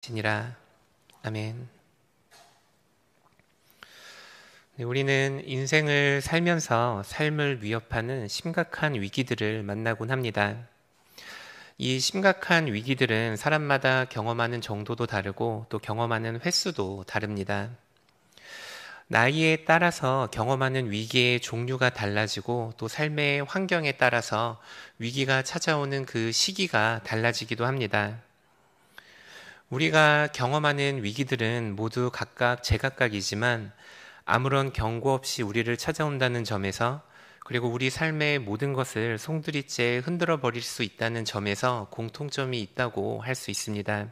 시니라. 아멘. 네, 우리는 인생을 살면서 삶을 위협하는 심각한 위기들을 만나곤 합니다. 이 심각한 위기들은 사람마다 경험하는 정도도 다르고 또 경험하는 횟수도 다릅니다. 나이에 따라서 경험하는 위기의 종류가 달라지고 또 삶의 환경에 따라서 위기가 찾아오는 그 시기가 달라지기도 합니다. 우리가 경험하는 위기들은 모두 각각 제각각이지만 아무런 경고 없이 우리를 찾아온다는 점에서, 그리고 우리 삶의 모든 것을 송두리째 흔들어 버릴 수 있다는 점에서 공통점이 있다고 할 수 있습니다.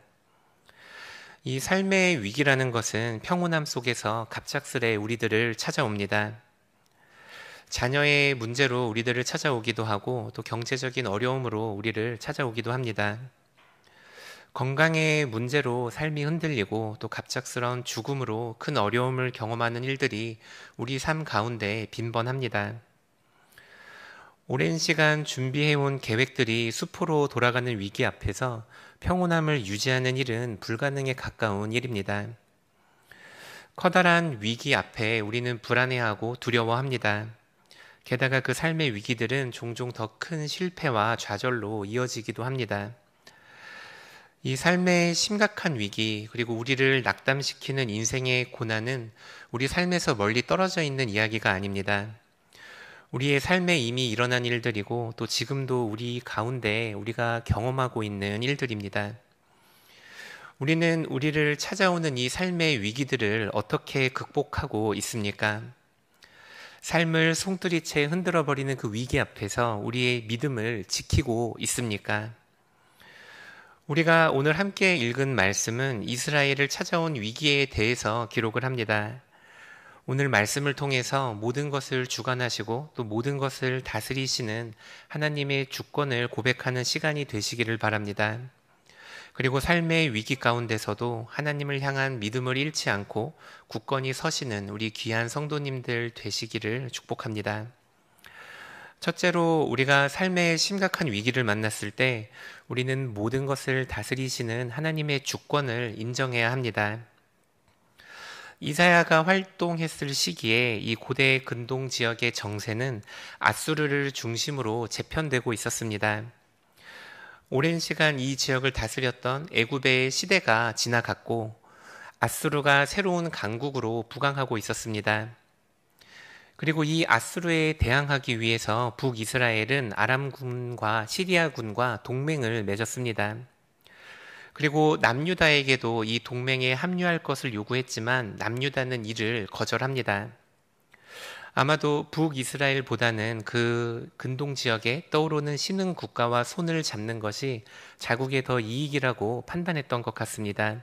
이 삶의 위기라는 것은 평온함 속에서 갑작스레 우리들을 찾아옵니다. 자녀의 문제로 우리들을 찾아오기도 하고 또 경제적인 어려움으로 우리를 찾아오기도 합니다. 건강의 문제로 삶이 흔들리고 또 갑작스러운 죽음으로 큰 어려움을 경험하는 일들이 우리 삶 가운데 빈번합니다. 오랜 시간 준비해온 계획들이 수포로 돌아가는 위기 앞에서 평온함을 유지하는 일은 불가능에 가까운 일입니다. 커다란 위기 앞에 우리는 불안해하고 두려워합니다. 게다가 그 삶의 위기들은 종종 더 큰 실패와 좌절로 이어지기도 합니다. 이 삶의 심각한 위기, 그리고 우리를 낙담시키는 인생의 고난은 우리 삶에서 멀리 떨어져 있는 이야기가 아닙니다. 우리의 삶에 이미 일어난 일들이고 또 지금도 우리 가운데 우리가 경험하고 있는 일들입니다. 우리는 우리를 찾아오는 이 삶의 위기들을 어떻게 극복하고 있습니까? 삶을 송두리째 흔들어 버리는 그 위기 앞에서 우리의 믿음을 지키고 있습니까? 우리가 오늘 함께 읽은 말씀은 이스라엘을 찾아온 위기에 대해서 기록을 합니다. 오늘 말씀을 통해서 모든 것을 주관하시고 또 모든 것을 다스리시는 하나님의 주권을 고백하는 시간이 되시기를 바랍니다. 그리고 삶의 위기 가운데서도 하나님을 향한 믿음을 잃지 않고 굳건히 서시는 우리 귀한 성도님들 되시기를 축복합니다. 첫째로, 우리가 삶의 심각한 위기를 만났을 때 우리는 모든 것을 다스리시는 하나님의 주권을 인정해야 합니다. 이사야가 활동했을 시기에 이 고대 근동 지역의 정세는 아수르를 중심으로 재편되고 있었습니다. 오랜 시간 이 지역을 다스렸던 애굽의 시대가 지나갔고 아수르가 새로운 강국으로 부강하고 있었습니다. 그리고 이 아수르에 대항하기 위해서 북이스라엘은 아람군과 시리아군과 동맹을 맺었습니다. 그리고 남유다에게도 이 동맹에 합류할 것을 요구했지만 남유다는 이를 거절합니다. 아마도 북이스라엘보다는 그 근동 지역에 떠오르는 신흥 국가와 손을 잡는 것이 자국에 더 이익이라고 판단했던 것 같습니다.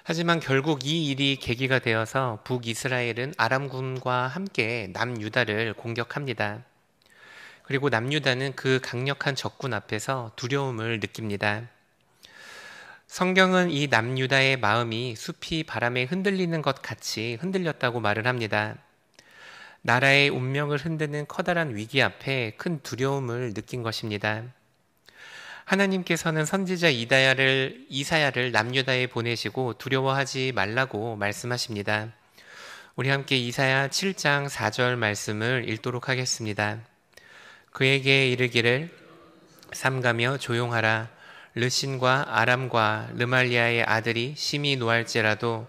하지만 결국 이 일이 계기가 되어서 북이스라엘은 아람군과 함께 남유다를 공격합니다. 그리고 남유다는 그 강력한 적군 앞에서 두려움을 느낍니다. 성경은 이 남유다의 마음이 숲이 바람에 흔들리는 것 같이 흔들렸다고 말을 합니다. 나라의 운명을 흔드는 커다란 위기 앞에 큰 두려움을 느낀 것입니다. 하나님께서는 선지자 이사야를 남유다에 보내시고 두려워하지 말라고 말씀하십니다. 우리 함께 이사야 7장 4절 말씀을 읽도록 하겠습니다. 그에게 이르기를 삼가며 조용하라. 르신과 아람과 르말리아의 아들이 심히 노할지라도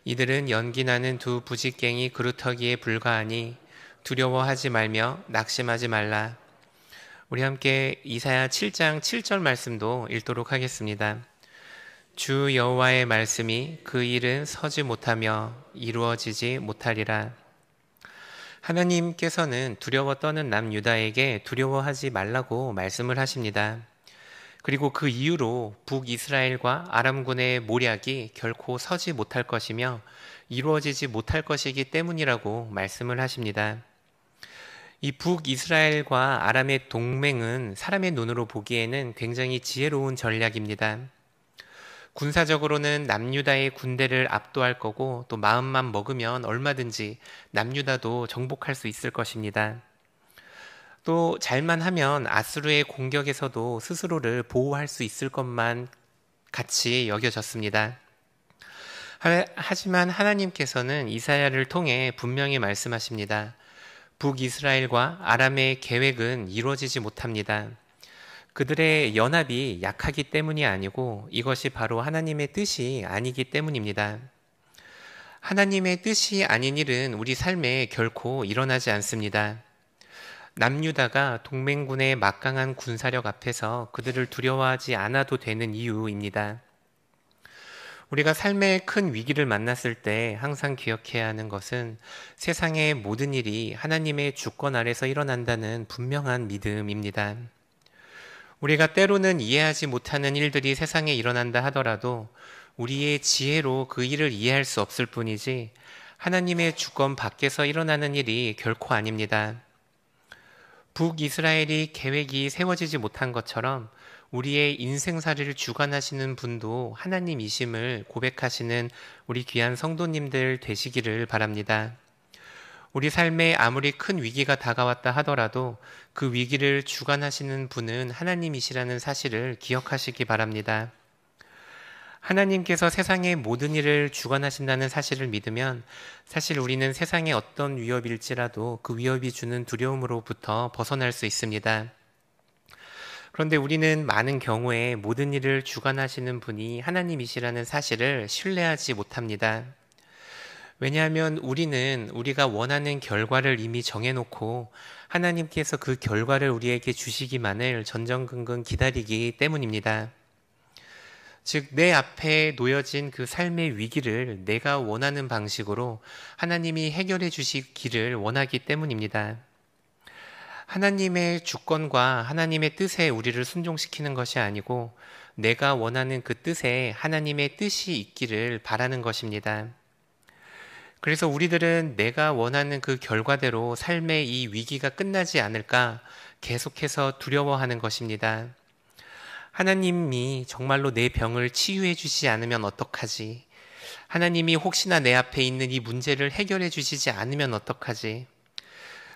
이들은 연기나는 두 부직갱이 그루터기에 불과하니 두려워하지 말며 낙심하지 말라. 우리 함께 이사야 7장 7절 말씀도 읽도록 하겠습니다. 주 여호와의 말씀이 그 일은 서지 못하며 이루어지지 못하리라. 하나님께서는 두려워 떠는 남유다에게 두려워하지 말라고 말씀을 하십니다. 그리고 그 이유로 북이스라엘과 아람군의 모략이 결코 서지 못할 것이며 이루어지지 못할 것이기 때문이라고 말씀을 하십니다. 이 북이스라엘과 아람의 동맹은 사람의 눈으로 보기에는 굉장히 지혜로운 전략입니다. 군사적으로는 남유다의 군대를 압도할 거고 또 마음만 먹으면 얼마든지 남유다도 정복할 수 있을 것입니다. 또 잘만 하면 아수르의 공격에서도 스스로를 보호할 수 있을 것만 같이 여겨졌습니다. 하지만 하나님께서는 이사야를 통해 분명히 말씀하십니다. 북이스라엘과 아람의 계획은 이루어지지 못합니다. 그들의 연합이 약하기 때문이 아니고 이것이 바로 하나님의 뜻이 아니기 때문입니다. 하나님의 뜻이 아닌 일은 우리 삶에 결코 일어나지 않습니다. 남유다가 동맹군의 막강한 군사력 앞에서 그들을 두려워하지 않아도 되는 이유입니다. 우리가 삶의 큰 위기를 만났을 때 항상 기억해야 하는 것은 세상의 모든 일이 하나님의 주권 아래서 일어난다는 분명한 믿음입니다. 우리가 때로는 이해하지 못하는 일들이 세상에 일어난다 하더라도 우리의 지혜로 그 일을 이해할 수 없을 뿐이지 하나님의 주권 밖에서 일어나는 일이 결코 아닙니다. 북이스라엘이 계획이 세워지지 못한 것처럼 우리의 인생살이를 주관하시는 분도 하나님이심을 고백하시는 우리 귀한 성도님들 되시기를 바랍니다. 우리 삶에 아무리 큰 위기가 다가왔다 하더라도 그 위기를 주관하시는 분은 하나님이시라는 사실을 기억하시기 바랍니다. 하나님께서 세상의 모든 일을 주관하신다는 사실을 믿으면 사실 우리는 세상의 어떤 위협일지라도 그 위협이 주는 두려움으로부터 벗어날 수 있습니다. 그런데 우리는 많은 경우에 모든 일을 주관하시는 분이 하나님이시라는 사실을 신뢰하지 못합니다. 왜냐하면 우리는 우리가 원하는 결과를 이미 정해놓고 하나님께서 그 결과를 우리에게 주시기만을 전전긍긍 기다리기 때문입니다. 즉, 내 앞에 놓여진 그 삶의 위기를 내가 원하는 방식으로 하나님이 해결해 주시기를 원하기 때문입니다. 하나님의 주권과 하나님의 뜻에 우리를 순종시키는 것이 아니고 내가 원하는 그 뜻에 하나님의 뜻이 있기를 바라는 것입니다. 그래서 우리들은 내가 원하는 그 결과대로 삶의 이 위기가 끝나지 않을까 계속해서 두려워하는 것입니다. 하나님이 정말로 내 병을 치유해 주시지 않으면 어떡하지? 하나님이 혹시나 내 앞에 있는 이 문제를 해결해 주시지 않으면 어떡하지?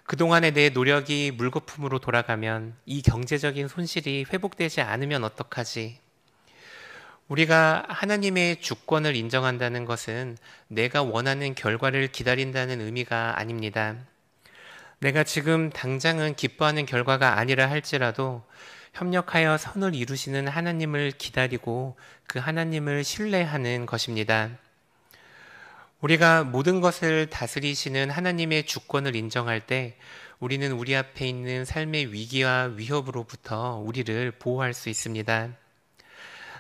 그동안의 내 노력이 물거품으로 돌아가면 이 경제적인 손실이 회복되지 않으면 어떡하지? 우리가 하나님의 주권을 인정한다는 것은 내가 원하는 결과를 기다린다는 의미가 아닙니다. 내가 지금 당장은 기뻐하는 결과가 아니라 할지라도 협력하여 선을 이루시는 하나님을 기다리고 그 하나님을 신뢰하는 것입니다. 우리가 모든 것을 다스리시는 하나님의 주권을 인정할 때 우리는 우리 앞에 있는 삶의 위기와 위협으로부터 우리를 보호할 수 있습니다.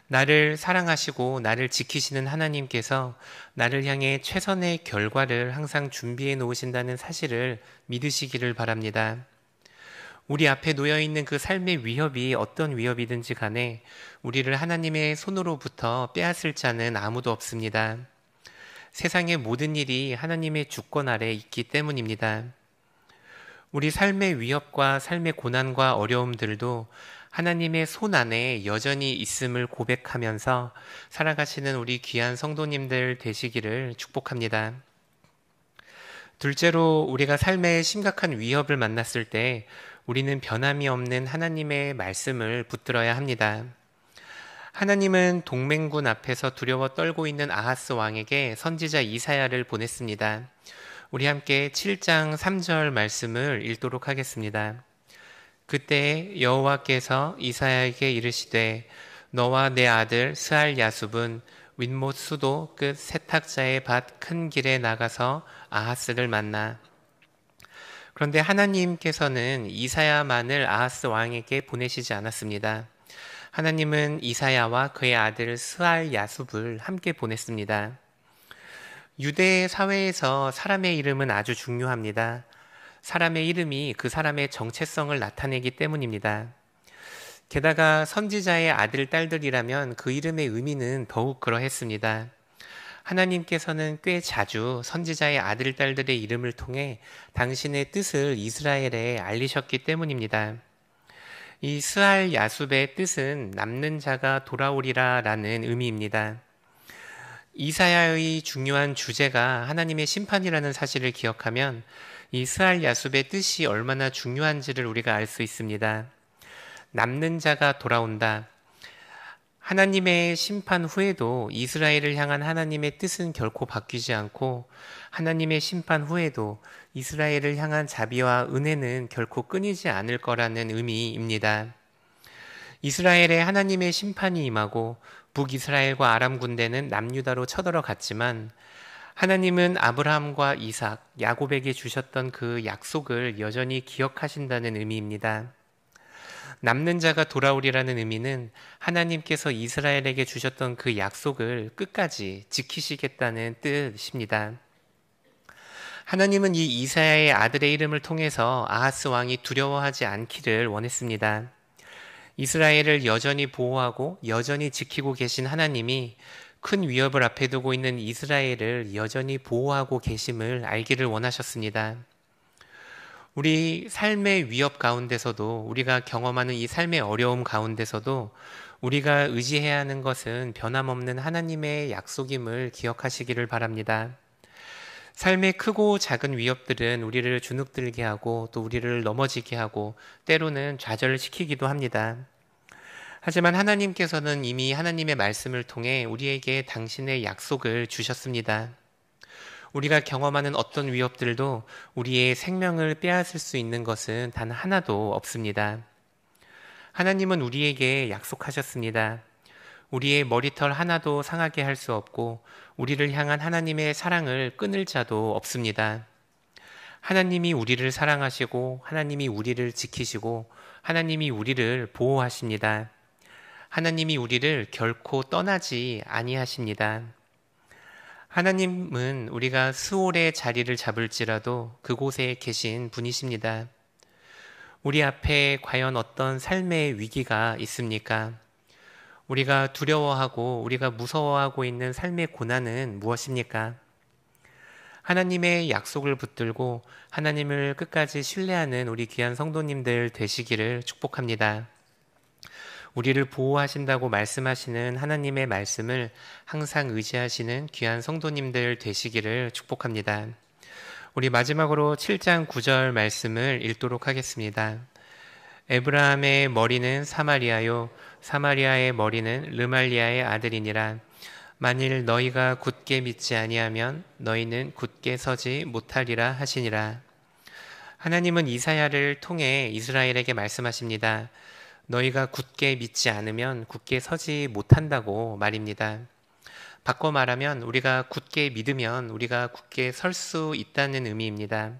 나를 사랑하시고 나를 지키시는 하나님께서 나를 향해 최선의 결과를 항상 준비해 놓으신다는 사실을 믿으시기를 바랍니다. 우리 앞에 놓여있는 그 삶의 위협이 어떤 위협이든지 간에 우리를 하나님의 손으로부터 빼앗을 자는 아무도 없습니다. 세상의 모든 일이 하나님의 주권 아래 있기 때문입니다. 우리 삶의 위협과 삶의 고난과 어려움들도 하나님의 손 안에 여전히 있음을 고백하면서 살아가시는 우리 귀한 성도님들 되시기를 축복합니다. 둘째로 우리가 삶의 심각한 위협을 만났을 때 우리는 변함이 없는 하나님의 말씀을 붙들어야 합니다. 하나님은 동맹군 앞에서 두려워 떨고 있는 아하스 왕에게 선지자 이사야를 보냈습니다. 우리 함께 7장 3절 말씀을 읽도록 하겠습니다. 그때 여호와께서 이사야에게 이르시되 너와 내 아들 스알 야숲은 윗못 수도 끝 세탁자의 밭 큰 길에 나가서 아하스를 만나. 그런데 하나님께서는 이사야만을 아하스 왕에게 보내시지 않았습니다. 하나님은 이사야와 그의 아들 스알 야숲을 함께 보냈습니다. 유대 사회에서 사람의 이름은 아주 중요합니다. 사람의 이름이 그 사람의 정체성을 나타내기 때문입니다. 게다가 선지자의 아들, 딸들이라면 그 이름의 의미는 더욱 그러했습니다. 하나님께서는 꽤 자주 선지자의 아들, 딸들의 이름을 통해 당신의 뜻을 이스라엘에 알리셨기 때문입니다. 이 스알 야숲의 뜻은 남는 자가 돌아오리라 라는 의미입니다. 이사야의 중요한 주제가 하나님의 심판이라는 사실을 기억하면 이 스알 야숲의 뜻이 얼마나 중요한지를 우리가 알 수 있습니다. 남는 자가 돌아온다. 하나님의 심판 후에도 이스라엘을 향한 하나님의 뜻은 결코 바뀌지 않고 하나님의 심판 후에도 이스라엘을 향한 자비와 은혜는 결코 끊이지 않을 거라는 의미입니다. 이스라엘에 하나님의 심판이 임하고 북이스라엘과 아람 군대는 남유다로 쳐들어갔지만 하나님은 아브라함과 이삭, 야곱에게 주셨던 그 약속을 여전히 기억하신다는 의미입니다. 남는 자가 돌아오리라는 의미는 하나님께서 이스라엘에게 주셨던 그 약속을 끝까지 지키시겠다는 뜻입니다. 하나님은 이 이사야의 아들의 이름을 통해서 아하스 왕이 두려워하지 않기를 원했습니다. 이스라엘을 여전히 보호하고 여전히 지키고 계신 하나님이 큰 위협을 앞에 두고 있는 이스라엘을 여전히 보호하고 계심을 알기를 원하셨습니다. 우리 삶의 위협 가운데서도 우리가 경험하는 이 삶의 어려움 가운데서도 우리가 의지해야 하는 것은 변함없는 하나님의 약속임을 기억하시기를 바랍니다. 삶의 크고 작은 위협들은 우리를 주눅들게 하고 또 우리를 넘어지게 하고 때로는 좌절시키기도 합니다. 하지만 하나님께서는 이미 하나님의 말씀을 통해 우리에게 당신의 약속을 주셨습니다. 우리가 경험하는 어떤 위협들도 우리의 생명을 빼앗을 수 있는 것은 단 하나도 없습니다. 하나님은 우리에게 약속하셨습니다. 우리의 머리털 하나도 상하게 할 수 없고 우리를 향한 하나님의 사랑을 끊을 자도 없습니다. 하나님이 우리를 사랑하시고 하나님이 우리를 지키시고 하나님이 우리를 보호하십니다. 하나님이 우리를 결코 떠나지 아니하십니다. 하나님은 우리가 스올의 자리를 잡을지라도 그곳에 계신 분이십니다. 우리 앞에 과연 어떤 삶의 위기가 있습니까? 우리가 두려워하고 우리가 무서워하고 있는 삶의 고난은 무엇입니까? 하나님의 약속을 붙들고 하나님을 끝까지 신뢰하는 우리 귀한 성도님들 되시기를 축복합니다. 우리를 보호하신다고 말씀하시는 하나님의 말씀을 항상 의지하시는 귀한 성도님들 되시기를 축복합니다. 우리 마지막으로 7장 9절 말씀을 읽도록 하겠습니다. 에브라함의 머리는 사마리아요 사마리아의 머리는 르말리아의 아들이니라. 만일 너희가 굳게 믿지 아니하면 너희는 굳게 서지 못하리라 하시니라. 하나님은 이사야를 통해 이스라엘에게 말씀하십니다. 너희가 굳게 믿지 않으면 굳게 서지 못한다고 말입니다. 바꿔 말하면 우리가 굳게 믿으면 우리가 굳게 설 수 있다는 의미입니다.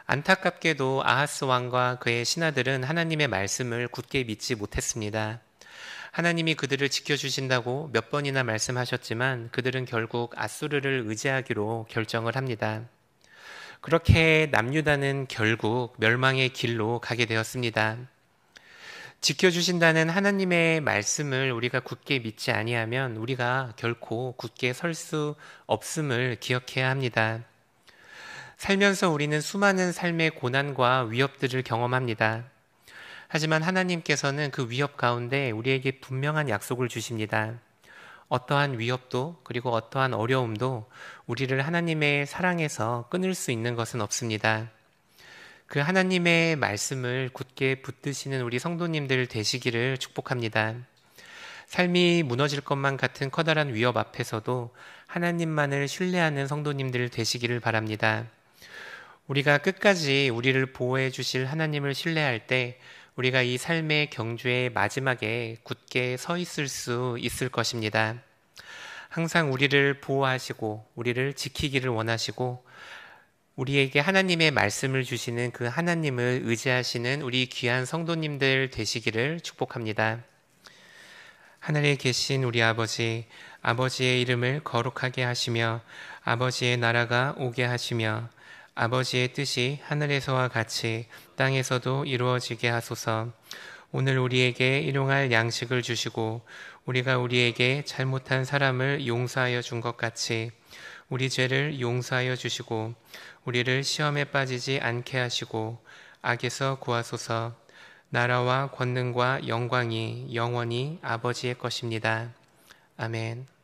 안타깝게도 아하스 왕과 그의 신하들은 하나님의 말씀을 굳게 믿지 못했습니다. 하나님이 그들을 지켜주신다고 몇 번이나 말씀하셨지만 그들은 결국 앗수르를 의지하기로 결정을 합니다. 그렇게 남유다는 결국 멸망의 길로 가게 되었습니다. 지켜주신다는 하나님의 말씀을 우리가 굳게 믿지 아니하면 우리가 결코 굳게 설 수 없음을 기억해야 합니다. 살면서 우리는 수많은 삶의 고난과 위협들을 경험합니다. 하지만 하나님께서는 그 위협 가운데 우리에게 분명한 약속을 주십니다. 어떠한 위협도 그리고 어떠한 어려움도 우리를 하나님의 사랑에서 끊을 수 있는 것은 없습니다. 그 하나님의 말씀을 굳게 붙드시는 우리 성도님들 되시기를 축복합니다. 삶이 무너질 것만 같은 커다란 위협 앞에서도 하나님만을 신뢰하는 성도님들 되시기를 바랍니다. 우리가 끝까지 우리를 보호해 주실 하나님을 신뢰할 때 우리가 이 삶의 경주의 마지막에 굳게 서 있을 수 있을 것입니다. 항상 우리를 보호하시고 우리를 지키기를 원하시고 우리에게 하나님의 말씀을 주시는 그 하나님을 의지하시는 우리 귀한 성도님들 되시기를 축복합니다. 하늘에 계신 우리 아버지, 아버지의 이름을 거룩하게 하시며 아버지의 나라가 오게 하시며 아버지의 뜻이 하늘에서와 같이 땅에서도 이루어지게 하소서. 오늘 우리에게 일용할 양식을 주시고 우리가 우리에게 잘못한 사람을 용서하여 준 것 같이 우리 죄를 용서하여 주시고 우리를 시험에 빠지지 않게 하시고 악에서 구하소서. 나라와 권능과 영광이 영원히 아버지의 것입니다. 아멘.